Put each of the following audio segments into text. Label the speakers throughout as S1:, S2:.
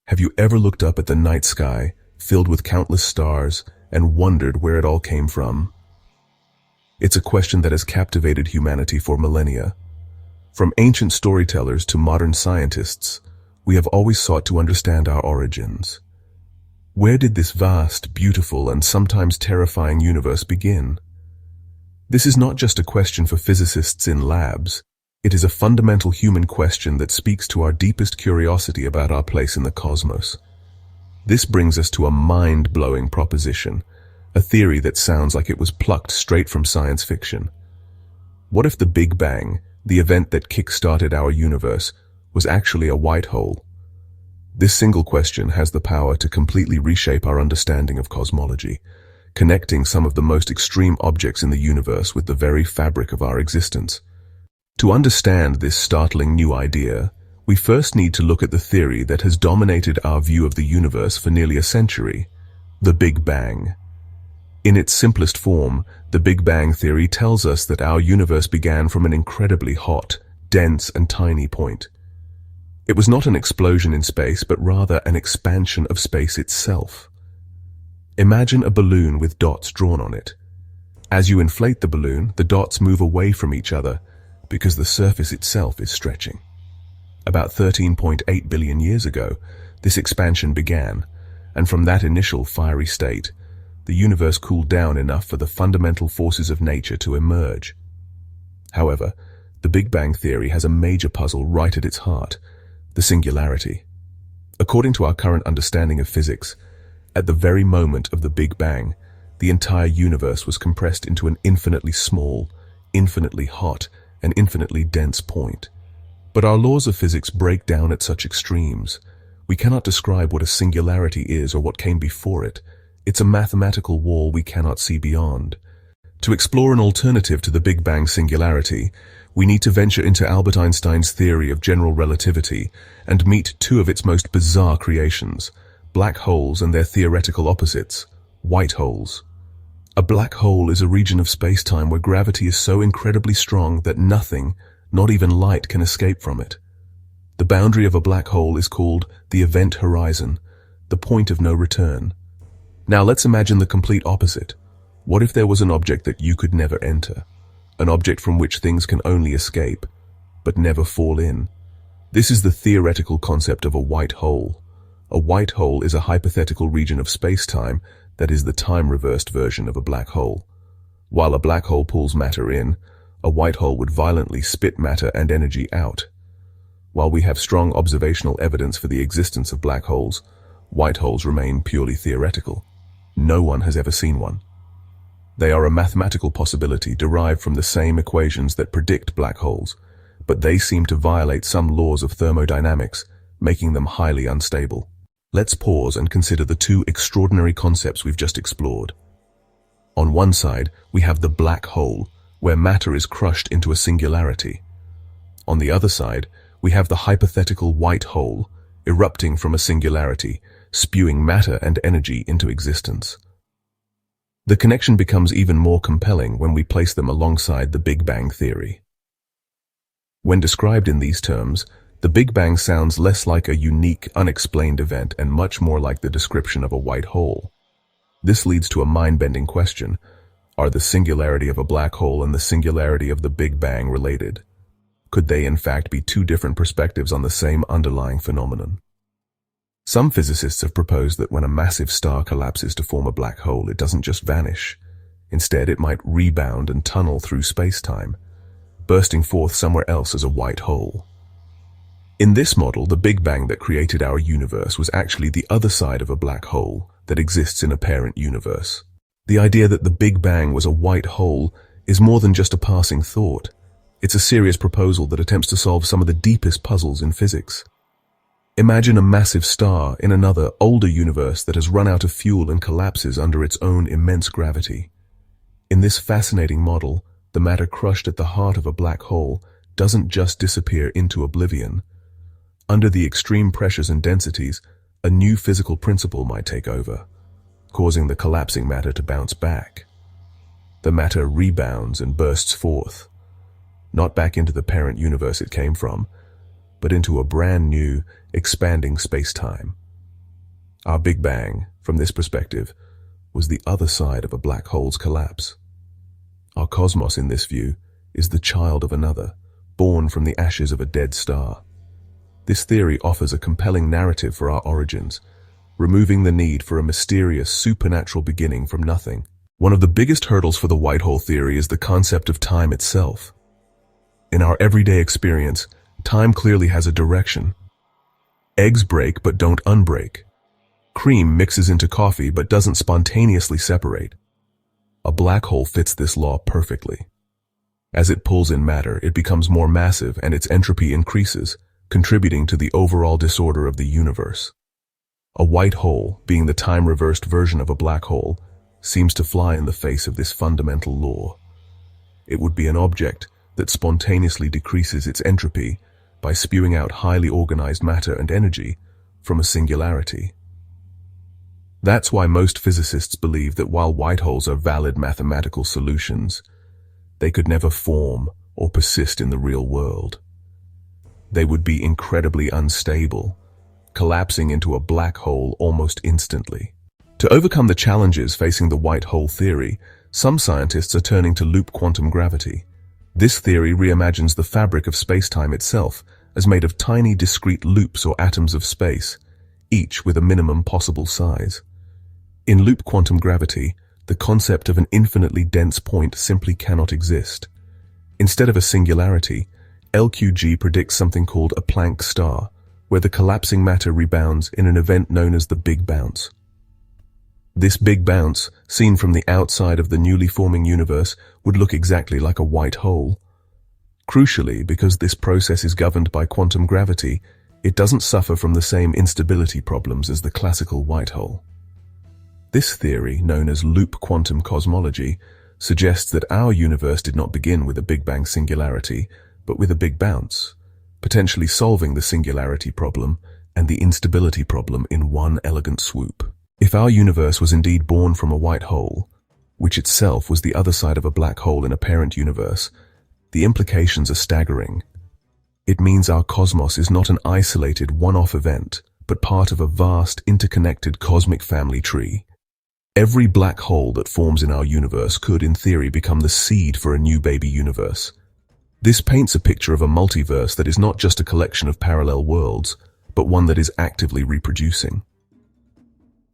S1: Have you ever looked up at the night sky, filled with countless stars, and wondered where it all came from? It's a question that has captivated humanity for millennia. From ancient storytellers to modern scientists, we have always sought to understand our origins. Where did this vast, beautiful, and sometimes terrifying universe begin? This is not just a question for physicists in labs. It is a fundamental human question that speaks to our deepest curiosity about our place in the cosmos. This brings us to a mind-blowing proposition, a theory that sounds like it was plucked straight from science fiction. What if the Big Bang, the event that kick-started our universe, was actually a white hole? This single question has the power to completely reshape our understanding of cosmology, connecting some of the most extreme objects in the universe with the very fabric of our existence. To understand this startling new idea, we first need to look at the theory that has dominated our view of the universe for nearly a century, the Big Bang. In its simplest form, the Big Bang theory tells us that our universe began from an incredibly hot, dense, and tiny point. It was not an explosion in space, but rather an expansion of space itself. Imagine a balloon with dots drawn on it. As you inflate the balloon, the dots move away from each other because the surface itself is stretching. About 13.8 billion years ago, this expansion began, and from that initial fiery state, the universe cooled down enough for the fundamental forces of nature to emerge. However, the Big Bang theory has a major puzzle right at its heart: the singularity. According to our current understanding of physics, at the very moment of the Big Bang, the entire universe was compressed into an infinitely small, infinitely hot, and infinitely dense point. But our laws of physics break down at such extremes. We cannot describe what a singularity is or what came before it. It's a mathematical wall we cannot see beyond. To explore an alternative to the Big Bang singularity, we need to venture into Albert Einstein's theory of general relativity and meet two of its most bizarre creations: black holes and their theoretical opposites, white holes. A black hole is a region of space-time where gravity is so incredibly strong that nothing, not even light, can escape from it. The boundary of a black hole is called the event horizon, the point of no return. Now let's imagine the complete opposite. What if there was an object that you could never enter? An object from which things can only escape, but never fall in. This is the theoretical concept of a white hole. A white hole is a hypothetical region of space-time that is the time-reversed version of a black hole. While a black hole pulls matter in, a white hole would violently spit matter and energy out. While we have strong observational evidence for the existence of black holes, white holes remain purely theoretical. No one has ever seen one. They are a mathematical possibility derived from the same equations that predict black holes, but they seem to violate some laws of thermodynamics, making them highly unstable. Let's pause and consider the two extraordinary concepts we've just explored. On one side, we have the black hole, where matter is crushed into a singularity. On the other side, we have the hypothetical white hole, erupting from a singularity, spewing matter and energy into existence. The connection becomes even more compelling when we place them alongside the Big Bang theory. When described in these terms, the Big Bang sounds less like a unique, unexplained event and much more like the description of a white hole. This leads to a mind-bending question: are the singularity of a black hole and the singularity of the Big Bang related? Could they in fact be two different perspectives on the same underlying phenomenon? Some physicists have proposed that when a massive star collapses to form a black hole, it doesn't just vanish. Instead, it might rebound and tunnel through space-time, bursting forth somewhere else as a white hole. In this model, the Big Bang that created our universe was actually the other side of a black hole that exists in a parent universe. The idea that the Big Bang was a white hole is more than just a passing thought. It's a serious proposal that attempts to solve some of the deepest puzzles in physics. Imagine a massive star in another, older universe that has run out of fuel and collapses under its own immense gravity. In this fascinating model, the matter crushed at the heart of a black hole doesn't just disappear into oblivion. Under the extreme pressures and densities, a new physical principle might take over, causing the collapsing matter to bounce back. The matter rebounds and bursts forth, not back into the parent universe it came from, but into a brand new, expanding space-time. Our Big Bang, from this perspective, was the other side of a black hole's collapse. Our cosmos, in this view, is the child of another, born from the ashes of a dead star. This theory offers a compelling narrative for our origins, removing the need for a mysterious, supernatural beginning from nothing. One of the biggest hurdles for the white hole theory is the concept of time itself. In our everyday experience, time clearly has a direction. Eggs break but don't unbreak. Cream mixes into coffee but doesn't spontaneously separate. A black hole fits this law perfectly. As it pulls in matter, it becomes more massive and its entropy increases, contributing to the overall disorder of the universe. A white hole, being the time-reversed version of a black hole, seems to fly in the face of this fundamental law. It would be an object that spontaneously decreases its entropy by spewing out highly organized matter and energy from a singularity. That's why most physicists believe that while white holes are valid mathematical solutions, they could never form or persist in the real world. They would be incredibly unstable, collapsing into a black hole almost instantly. To overcome the challenges facing the white hole theory, some scientists are turning to loop quantum gravity. This theory reimagines the fabric of space-time itself as made of tiny discrete loops or atoms of space, each with a minimum possible size. In loop quantum gravity, the concept of an infinitely dense point simply cannot exist. Instead of a singularity, LQG predicts something called a Planck star, where the collapsing matter rebounds in an event known as the Big Bounce. This Big Bounce, seen from the outside of the newly forming universe, would look exactly like a white hole. Crucially, because this process is governed by quantum gravity, it doesn't suffer from the same instability problems as the classical white hole. This theory, known as loop quantum cosmology, suggests that our universe did not begin with a Big Bang singularity, but with a Big Bounce, potentially solving the singularity problem and the instability problem in one elegant swoop. If our universe was indeed born from a white hole, which itself was the other side of a black hole in a parent universe, the implications are staggering. It means our cosmos is not an isolated one-off event, but part of a vast, interconnected cosmic family tree. Every black hole that forms in our universe could, in theory, become the seed for a new baby universe. This paints a picture of a multiverse that is not just a collection of parallel worlds, but one that is actively reproducing.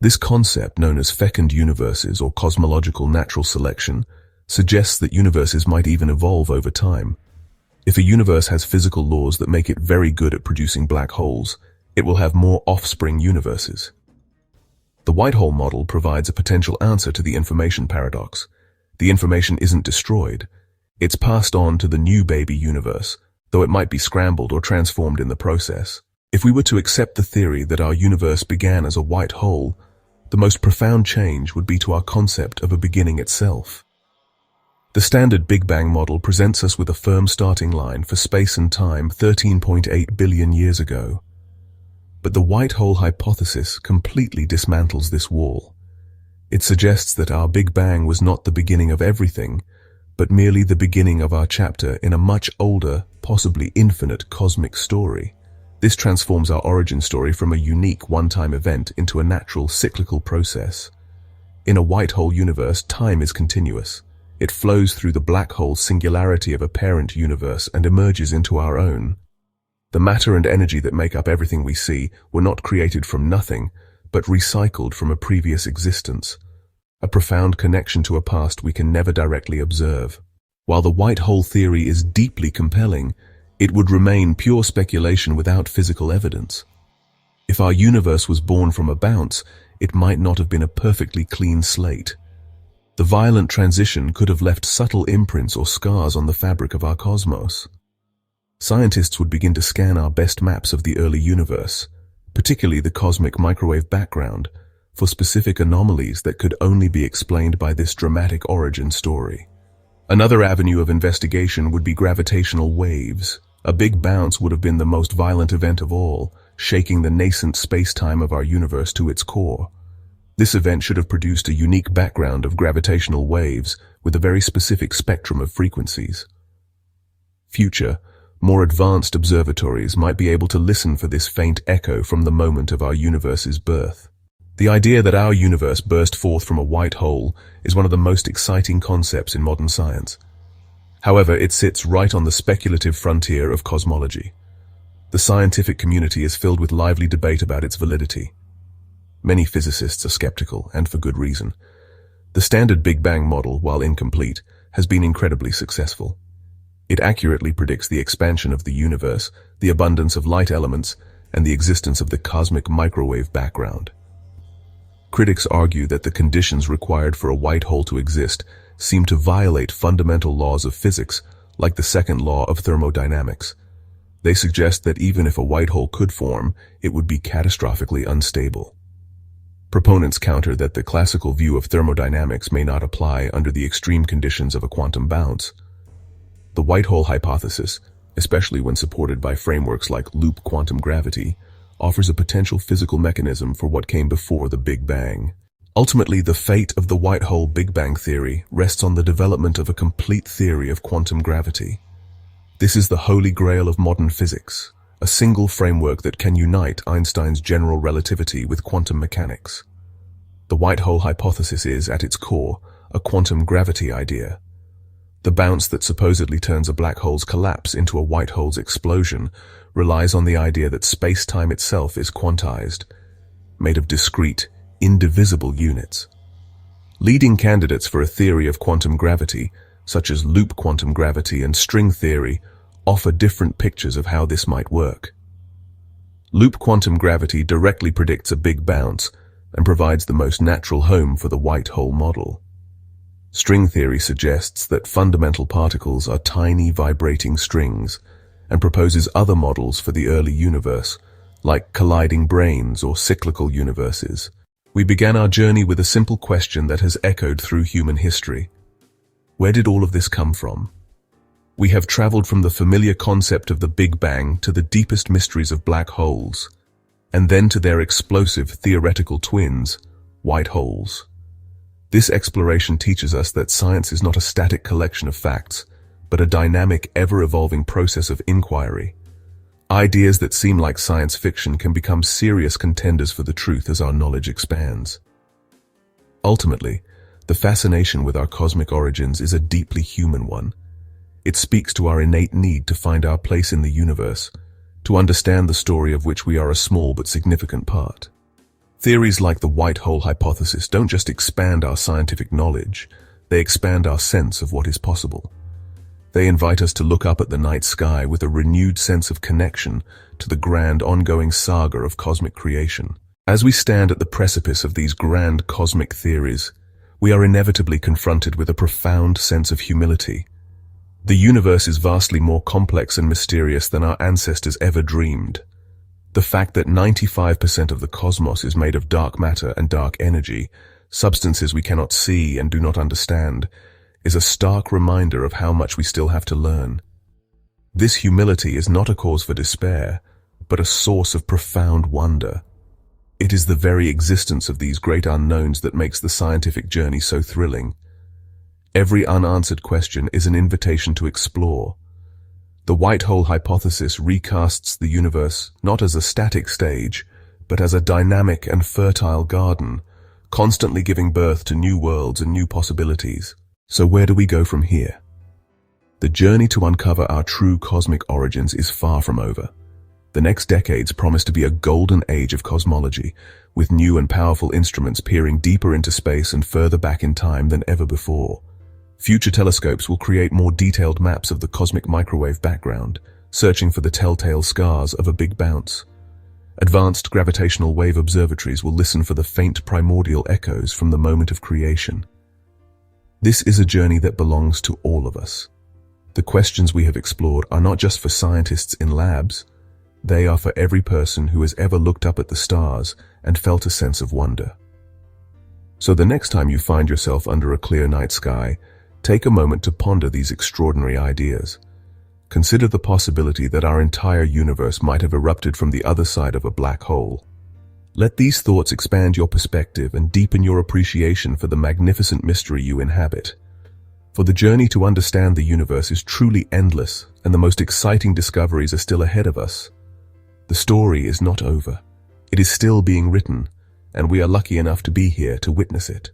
S1: This concept, known as fecund universes or cosmological natural selection, suggests that universes might even evolve over time. If a universe has physical laws that make it very good at producing black holes, it will have more offspring universes. The white hole model provides a potential answer to the information paradox. The information isn't destroyed. It's passed on to the new baby universe, though it might be scrambled or transformed in the process. If we were to accept the theory that our universe began as a white hole, the most profound change would be to our concept of a beginning itself. The standard Big Bang model presents us with a firm starting line for space and time 13.8 billion years ago. But the white hole hypothesis completely dismantles this wall. It suggests that our Big Bang was not the beginning of everything, but merely the beginning of our chapter in a much older, possibly infinite cosmic story. This transforms our origin story from a unique one-time event into a natural cyclical process. In a white hole universe, time is continuous. It flows through the black hole singularity of a parent universe and emerges into our own. The matter and energy that make up everything we see were not created from nothing, but recycled from a previous existence, a profound connection to a past we can never directly observe. While the white hole theory is deeply compelling, it would remain pure speculation without physical evidence. If our universe was born from a bounce, it might not have been a perfectly clean slate. The violent transition could have left subtle imprints or scars on the fabric of our cosmos. Scientists would begin to scan our best maps of the early universe, particularly the cosmic microwave background, for specific anomalies that could only be explained by this dramatic origin story. Another avenue of investigation would be gravitational waves. A big bounce would have been the most violent event of all, shaking the nascent space-time of our universe to its core. This event should have produced a unique background of gravitational waves with a very specific spectrum of frequencies. Future, more advanced observatories might be able to listen for this faint echo from the moment of our universe's birth. The idea that our universe burst forth from a white hole is one of the most exciting concepts in modern science. However, it sits right on the speculative frontier of cosmology. The scientific community is filled with lively debate about its validity. Many physicists are skeptical, and for good reason. The standard Big Bang model, while incomplete, has been incredibly successful. It accurately predicts the expansion of the universe, the abundance of light elements, and the existence of the cosmic microwave background. Critics argue that the conditions required for a white hole to exist seem to violate fundamental laws of physics, like the second law of thermodynamics. They suggest that even if a white hole could form, it would be catastrophically unstable. Proponents counter that the classical view of thermodynamics may not apply under the extreme conditions of a quantum bounce. The white hole hypothesis, especially when supported by frameworks like loop quantum gravity, offers a potential physical mechanism for what came before the Big Bang. Ultimately, the fate of the white hole Big Bang theory rests on the development of a complete theory of quantum gravity. This is the holy grail of modern physics, a single framework that can unite Einstein's general relativity with quantum mechanics. The white hole hypothesis is, at its core, a quantum gravity idea. The bounce that supposedly turns a black hole's collapse into a white hole's explosion relies on the idea that space-time itself is quantized, made of discrete, indivisible units. Leading candidates for a theory of quantum gravity, such as loop quantum gravity and string theory, offer different pictures of how this might work. Loop quantum gravity directly predicts a big bounce and provides the most natural home for the white hole model. String theory suggests that fundamental particles are tiny vibrating strings and proposes other models for the early universe, like colliding brains or cyclical universes. We began our journey with a simple question that has echoed through human history. Where did all of this come from? We have traveled from the familiar concept of the Big Bang to the deepest mysteries of black holes, and then to their explosive theoretical twins, white holes. This exploration teaches us that science is not a static collection of facts, but a dynamic, ever-evolving process of inquiry. Ideas that seem like science fiction can become serious contenders for the truth as our knowledge expands. Ultimately, the fascination with our cosmic origins is a deeply human one. It speaks to our innate need to find our place in the universe, to understand the story of which we are a small but significant part. Theories like the white hole hypothesis don't just expand our scientific knowledge, they expand our sense of what is possible. They invite us to look up at the night sky with a renewed sense of connection to the grand ongoing saga of cosmic creation. As we stand at the precipice of these grand cosmic theories, we are inevitably confronted with a profound sense of humility. The universe is vastly more complex and mysterious than our ancestors ever dreamed. The fact that 95% of the cosmos is made of dark matter and dark energy, substances we cannot see and do not understand, is a stark reminder of how much we still have to learn. This humility is not a cause for despair, but a source of profound wonder. It is the very existence of these great unknowns that makes the scientific journey so thrilling. Every unanswered question is an invitation to explore. The white hole hypothesis recasts the universe not as a static stage, but as a dynamic and fertile garden, constantly giving birth to new worlds and new possibilities. So where do we go from here? The journey to uncover our true cosmic origins is far from over. The next decades promise to be a golden age of cosmology, with new and powerful instruments peering deeper into space and further back in time than ever before. Future telescopes will create more detailed maps of the cosmic microwave background, searching for the telltale scars of a big bounce. Advanced gravitational wave observatories will listen for the faint primordial echoes from the moment of creation. This is a journey that belongs to all of us. The questions we have explored are not just for scientists in labs. They are for every person who has ever looked up at the stars and felt a sense of wonder. So the next time you find yourself under a clear night sky, take a moment to ponder these extraordinary ideas. Consider the possibility that our entire universe might have erupted from the other side of a black hole. Let these thoughts expand your perspective and deepen your appreciation for the magnificent mystery you inhabit. For the journey to understand the universe is truly endless, and the most exciting discoveries are still ahead of us. The story is not over. It is still being written, and we are lucky enough to be here to witness it.